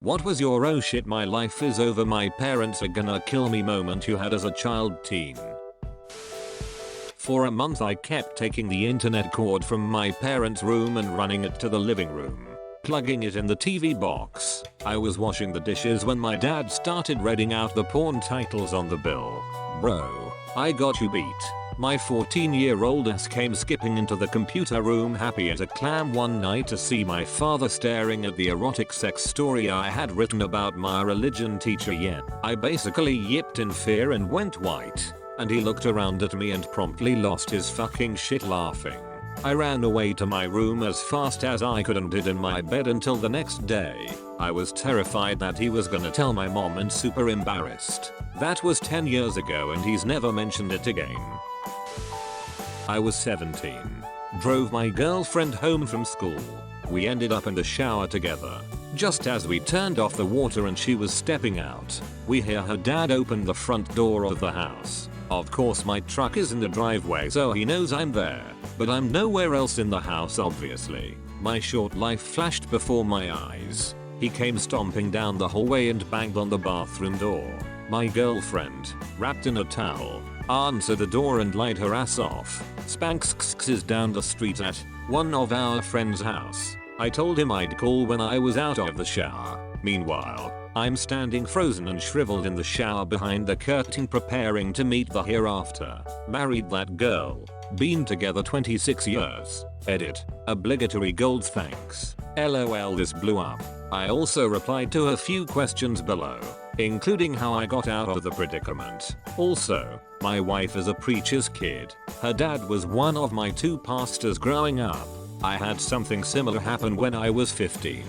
What was your oh shit my life is over my parents are gonna kill me moment you had as a child teen? For a month I kept taking the internet cord from my parents' room and running it to the living room, plugging it in the TV box. I was washing the dishes when my dad started reading out the porn titles on the bill. Bro, I got you beat. My 14-year-old ass came skipping into the computer room happy as a clam one night to see my father staring at the erotic sex story I had written about my religion teacher yet. I basically yipped in fear and went white, and he looked around at me and promptly lost his fucking shit laughing. I ran away to my room as fast as I could and hid in my bed until the next day. I was terrified that he was gonna tell my mom and super embarrassed. That was 10 years ago and he's never mentioned it again. I was 17. Drove my girlfriend home from school. We ended up in the shower together. Just as we turned off the water and she was stepping out, we hear her dad open the front door of the house. Of course my truck is in the driveway so he knows I'm there, but I'm nowhere else in the house obviously. My short life flashed before my eyes. He came stomping down the hallway and banged on the bathroom door. My girlfriend, wrapped in a towel, answered the door and lied her ass off. Spanks is down the street at one of our friend's house. I told him I'd call when I was out of the shower. Meanwhile, I'm standing frozen and shriveled in the shower behind the curtain preparing to meet the hereafter. Married that girl. Been together 26 years. Edit. Obligatory gold thanks. LOL this blew up. I also replied to a few questions below, including how I got out of the predicament. Also, my wife is a preacher's kid. Her dad was one of my 2 pastors growing up. I had something similar happen when I was 15.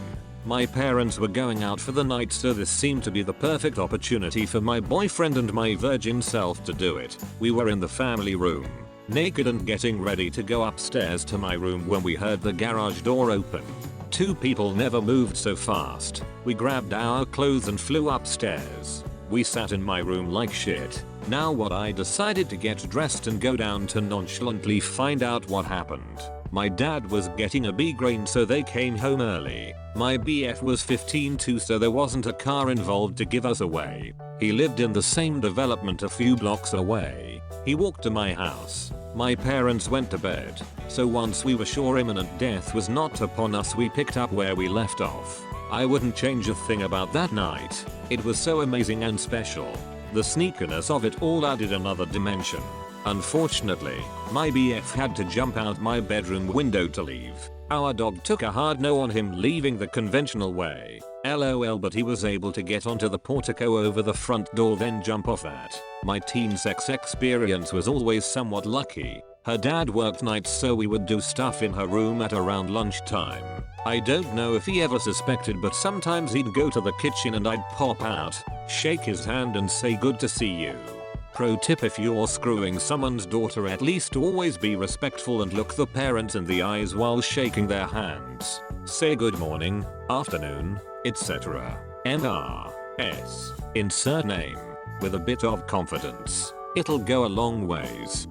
My parents were going out for the night so this seemed to be the perfect opportunity for my boyfriend and my virgin self to do it. We were in the family room, naked and getting ready to go upstairs to my room when we heard the garage door open. 2 people never moved so fast. We grabbed our clothes and flew upstairs. We sat in my room like shit. Now what I decided to get dressed and go down to nonchalantly find out what happened. My dad was getting a migraine so they came home early. My BF was 15 too so there wasn't a car involved to give us away. He lived in the same development a few blocks away. He walked to my house. My parents went to bed. So once we were sure imminent death was not upon us we picked up where we left off. I wouldn't change a thing about that night. It was so amazing and special. The sneakiness of it all added another dimension. Unfortunately, my BF had to jump out my bedroom window to leave. Our dog took a hard no on him leaving the conventional way. LOL but he was able to get onto the portico over the front door then jump off that. My teen sex experience was always somewhat lucky. Her dad worked nights so we would do stuff in her room at around lunchtime. I don't know if he ever suspected but sometimes he'd go to the kitchen and I'd pop out, shake his hand and say good to see you. Pro tip if you're screwing someone's daughter at least always be respectful and look the parents in the eyes while shaking their hands. Say good morning, afternoon, etc. NRS. Insert name. With a bit of confidence. It'll go a long ways.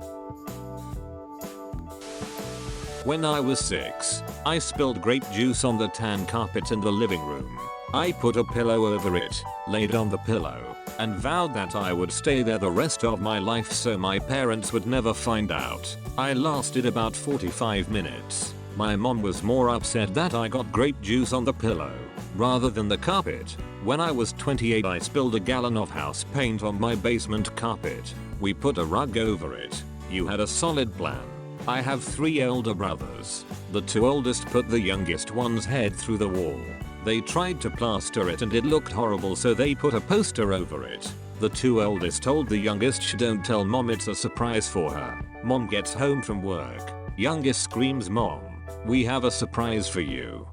When I was 6, I spilled grape juice on the tan carpet in the living room. I put a pillow over it, laid on the pillow, and vowed that I would stay there the rest of my life so my parents would never find out. I lasted about 45 minutes. My mom was more upset that I got grape juice on the pillow, rather than the carpet. When I was 28 I spilled a gallon of house paint on my basement carpet. We put a rug over it. You had a solid plan. I have 3 elder brothers. The 2 oldest put the youngest one's head through the wall. They tried to plaster it and it looked horrible so they put a poster over it. The 2 eldest told the youngest shh don't tell mom it's a surprise for her. Mom gets home from work. Youngest screams mom, we have a surprise for you.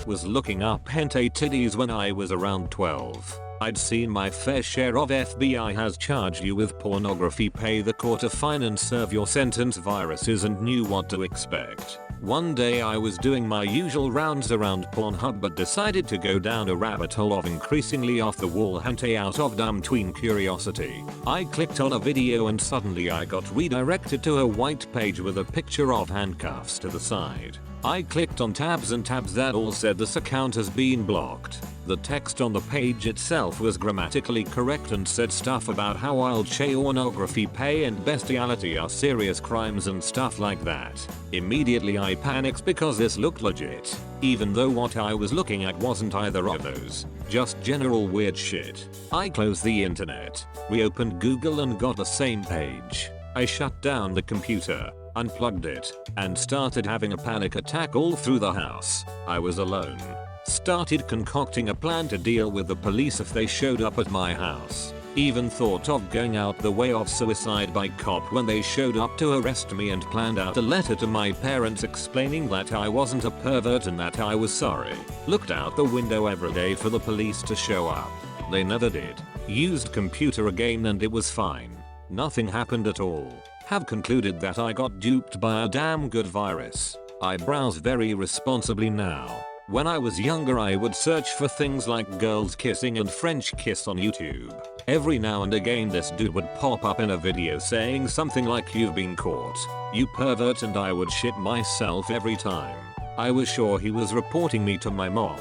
Was looking up hentai titties when I was around 12. I'd seen my fair share of FBI has charged you with pornography, pay the court a fine and serve your sentence viruses and knew what to expect. One day I was doing my usual rounds around Pornhub but decided to go down a rabbit hole of increasingly off the wall hentai out of dumb tween curiosity. I clicked on a video and suddenly I got redirected to a white page with a picture of handcuffs to the side. I clicked on tabs and tabs that all said this account has been blocked. The text on the page itself was grammatically correct and said stuff about how child pornography, pay and bestiality are serious crimes and stuff like that. Immediately I panicked because this looked legit, even though what I was looking at wasn't either of those, just general weird shit. I closed the internet, reopened Google and got the same page. I shut down the computer, unplugged it, and started having a panic attack all through the house. I was alone. Started concocting a plan to deal with the police if they showed up at my house. Even thought of going out the way of suicide by cop when they showed up to arrest me, and planned out a letter to my parents explaining that I wasn't a pervert and that I was sorry. Looked out the window every day for the police to show up. They never did. Used computer again and it was fine. Nothing happened at all. Have concluded that I got duped by a damn good virus. I browse very responsibly now. When I was younger I would search for things like girls kissing and French kiss on YouTube. Every now and again this dude would pop up in a video saying something like "You've been caught, you pervert," and I would shit myself every time. I was sure he was reporting me to my mom.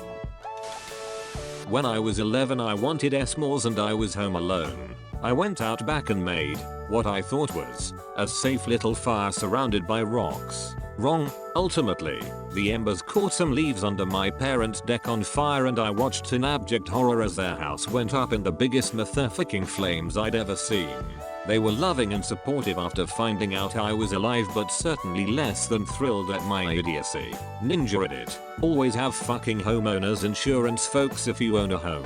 When I was 11 I wanted s'mores and I was home alone. I went out back and made what I thought was a safe little fire surrounded by rocks. Wrong. Ultimately, the embers caught some leaves under my parents' deck on fire and I watched in abject horror as their house went up in the biggest motherfucking flames I'd ever seen. They were loving and supportive after finding out I was alive, but certainly less than thrilled at my idiocy. AskRedit. Always have fucking homeowners insurance, folks, if you own a home.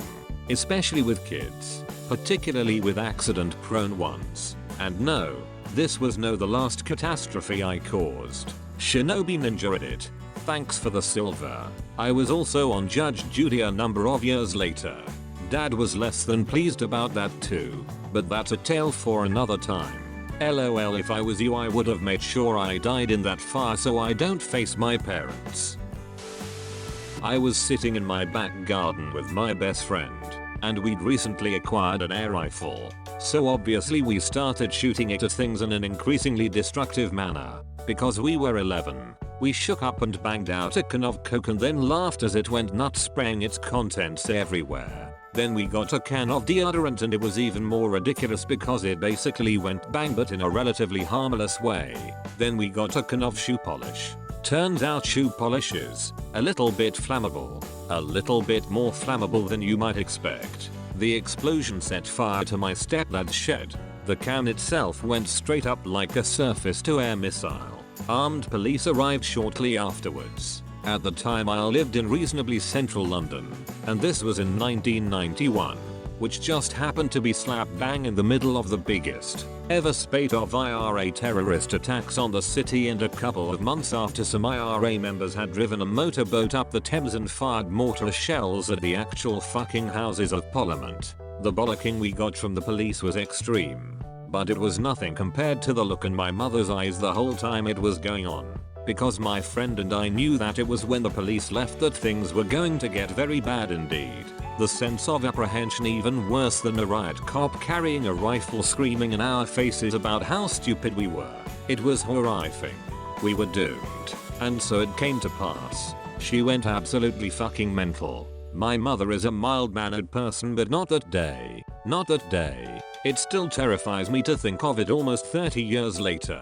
Especially with kids. Particularly with accident prone ones. And no, this was the last catastrophe I caused. Shinobi AskRedit. Thanks for the silver. I was also on Judge Judy a number of years later. Dad was less than pleased about that too, but that's a tale for another time. LOL, if I was you I would have made sure I died in that fire so I don't face my parents. I was sitting in my back garden with my best friend, and we'd recently acquired an air rifle. So obviously we started shooting it at things in an increasingly destructive manner. Because we were 11, we shook up and banged out a can of Coke and then laughed as it went nuts, spraying its contents everywhere. Then we got a can of deodorant and it was even more ridiculous because it basically went bang but in a relatively harmless way. Then we got a can of shoe polish. Turns out shoe polish is a little bit flammable. A little bit more flammable than you might expect. The explosion set fire to my stepdad's shed. The can itself went straight up like a surface-to-air missile. Armed police arrived shortly afterwards. At the time I lived in reasonably central London, and this was in 1991, which just happened to be slap bang in the middle of the biggest ever spate of IRA terrorist attacks on the city, and a couple of months after some IRA members had driven a motorboat up the Thames and fired mortar shells at the actual fucking Houses of Parliament. The bollocking we got from the police was extreme, but it was nothing compared to the look in my mother's eyes the whole time it was going on. Because my friend and I knew that it was when the police left that things were going to get very bad indeed. The sense of apprehension, even worse than a riot cop carrying a rifle screaming in our faces about how stupid we were. It was horrifying. We were doomed. And so it came to pass. She went absolutely fucking mental. My mother is a mild-mannered person, but not that day. Not that day. It still terrifies me to think of it almost 30 years later.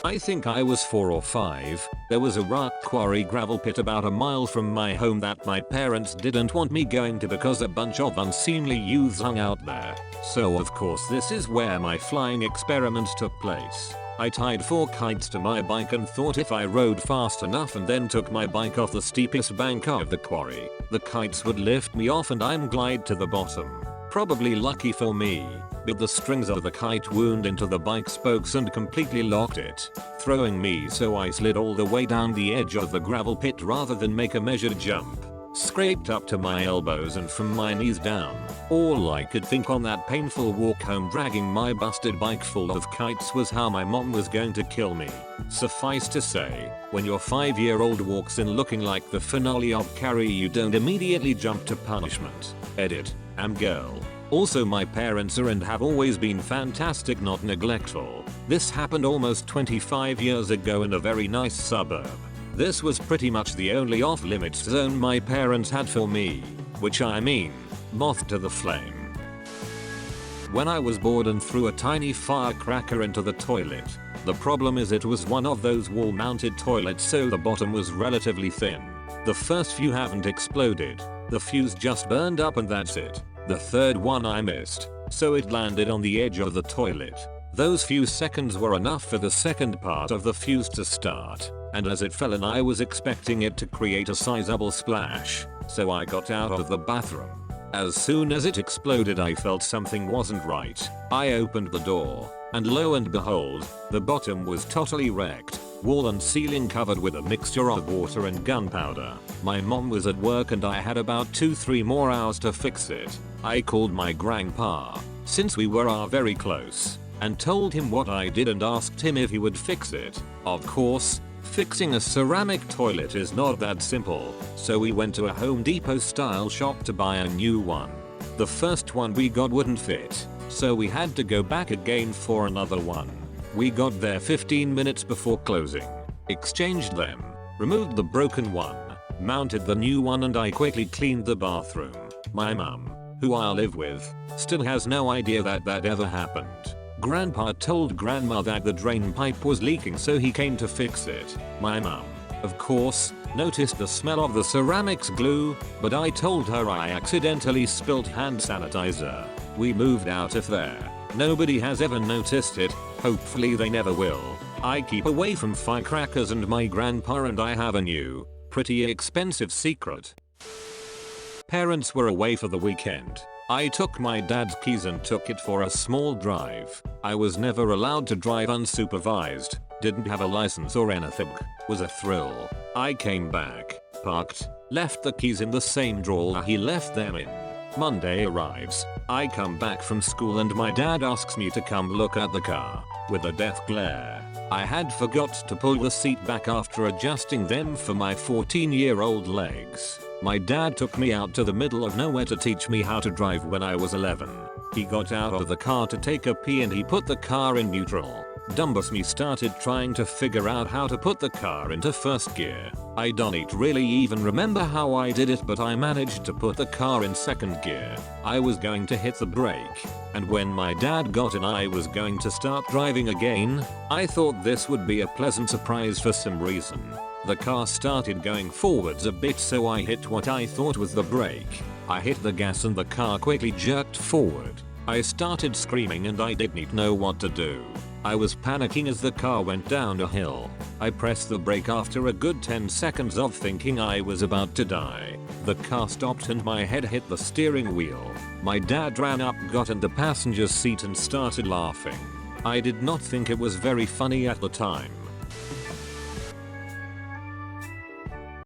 I think I was 4 or 5. There was a rock quarry gravel pit about a mile from my home that my parents didn't want me going to because a bunch of unseemly youths hung out there. So of course this is where my flying experiment took place. I tied 4 kites to my bike and thought if I rode fast enough and then took my bike off the steepest bank of the quarry, the kites would lift me off and I'd glide to the bottom. Probably lucky for me, but the strings of the kite wound into the bike spokes and completely locked it, throwing me so I slid all the way down the edge of the gravel pit rather than make a measured jump. Scraped up to my elbows and from my knees down. All I could think on that painful walk home dragging my busted bike full of kites was how my mom was going to kill me. Suffice to say, when your 5-year-old walks in looking like the finale of Carrie, you don't immediately jump to punishment. Edit. Am girl. Also, my parents are and have always been fantastic, not neglectful. This happened almost 25 years ago in a very nice suburb. This was pretty much the only off-limits zone my parents had for me, which I mean, moth to the flame. When I was bored and threw a tiny firecracker into the toilet. The problem is it was one of those wall-mounted toilets, so the bottom was relatively thin. The first few haven't exploded. The fuse just burned up and that's it. The third one I missed, so it landed on the edge of the toilet. Those few seconds were enough for the second part of the fuse to start, and as it fell in I was expecting it to create a sizable splash, so I got out of the bathroom. As soon as it exploded I felt something wasn't right. I opened the door, and lo and behold, the bottom was totally wrecked, wall and ceiling covered with a mixture of water and gunpowder. My mom was at work and I had about 2-3 more hours to fix it. I called my grandpa, since we were very close, and told him what I did and asked him if he would fix it. Of course, fixing a ceramic toilet is not that simple, so we went to a Home Depot style shop to buy a new one. The first one we got wouldn't fit, so we had to go back again for another one. We got there 15 minutes before closing, exchanged them, removed the broken one, mounted the new one, and I quickly cleaned the bathroom. My mum, who I live with, still has no idea that ever happened. Grandpa told grandma that the drain pipe was leaking, so he came to fix it. My mum, of course, noticed the smell of the ceramics glue, but I told her I accidentally spilled hand sanitizer. We moved out of there. Nobody has ever noticed it, hopefully they never will. I keep away from firecrackers and my grandpa and I have a new, pretty expensive secret. Parents were away for the weekend. I took my dad's keys and took it for a small drive. I was never allowed to drive unsupervised, didn't have a license or anything. Was a thrill. I came back, parked, left the keys in the same drawer he left them in. Monday arrives. I come back from school and my dad asks me to come look at the car. With a death glare, I had forgot to pull the seat back after adjusting them for my 14-year-old legs. My dad took me out to the middle of nowhere to teach me how to drive when I was 11. He got out of the car to take a pee and he put the car in neutral. Dumbass me started trying to figure out how to put the car into first gear. I don't really even remember how I did it, but I managed to put the car in second gear. I was going to hit the brake, and when my dad got in I was going to start driving again. I thought this would be a pleasant surprise for some reason. The car started going forwards a bit, so I hit what I thought was the brake. I hit the gas and the car quickly jerked forward. I started screaming and I didn't know what to do. I was panicking as the car went down a hill. I pressed the brake after a good 10 seconds of thinking I was about to die. The car stopped and my head hit the steering wheel. My dad ran up, got in the passenger seat and started laughing. I did not think it was very funny at the time.